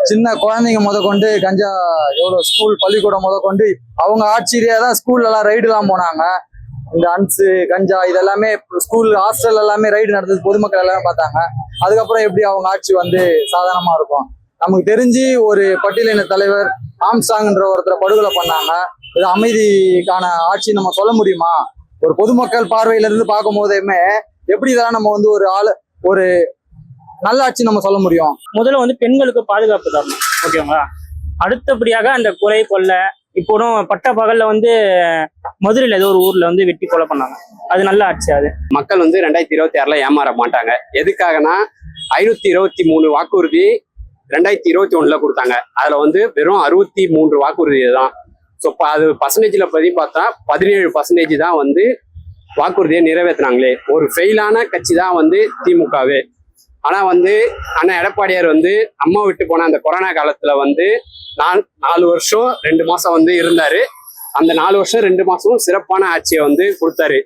சின்ன குழந்தைங்க கொண்டு கஞ்சா எவ்வளவு ஸ்கூல் பள்ளிக்கூடம் கொண்டு அவங்க ஆட்சியிலேயே தான் ஸ்கூல்ல எல்லாம் ரைடு எல்லாம் போனாங்க. இந்த அன்சு கஞ்சா இதெல்லாமே ஸ்கூல் ஹாஸ்டல் எல்லாமே ரைடு நடந்தது, பொதுமக்கள் எல்லாமே பார்த்தாங்க. அதுக்கப்புறம் எப்படி அவங்க ஆட்சி சாதாரணமா இருக்கும்? நமக்கு தெரிஞ்சு ஒரு பட்டியலின தலைவர் ஆம்சாங்ன்ற ஒருத்தரை படுகொலை பண்ணாங்க. இது அமைதிக்கான ஆட்சி நம்ம சொல்ல முடியுமா? ஒரு பொதுமக்கள் பார்வையில இருந்து பார்க்கும் போதுமே எப்படி இதெல்லாம் நம்ம ஒரு நல்ல ஆட்சி நம்ம சொல்ல முடியும்? முதல்ல பெண்களுக்கு பாதுகாப்பு தரணும், ஓகேங்களா? அடுத்தபடியாக அந்த கொலை கொள்ளை இப்போ பட்ட பகல்ல மதுரையில் ஏதோ ஒரு ஊர்ல வெட்டி கொலை பண்ணாங்க. அது நல்ல ஆட்சி. அது மக்கள் 2026 ஏமாற மாட்டாங்க. எதுக்காகனா 523 வாக்குறுதி 2021 கொடுத்தாங்க. அதுல வெறும் 63 வாக்குறுதி தான். ஸோ அது பர்சன்டேஜ்ல பத்தி பார்த்தா 17% தான் வாக்குறுதியை நிறைவேற்றினாங்களே. ஒரு ஃபெயிலான கட்சி தான் திமுகவே. ஆனா அண்ணா எடப்பாடியார் அம்மா விட்டு போன அந்த கொரோனா காலத்துல 4 வருஷம் 2 மாசம் இருந்தாரு. அந்த 4 வருஷம் 2 மாசமும் சிறப்பான ஆட்சியை கொடுத்தாரு.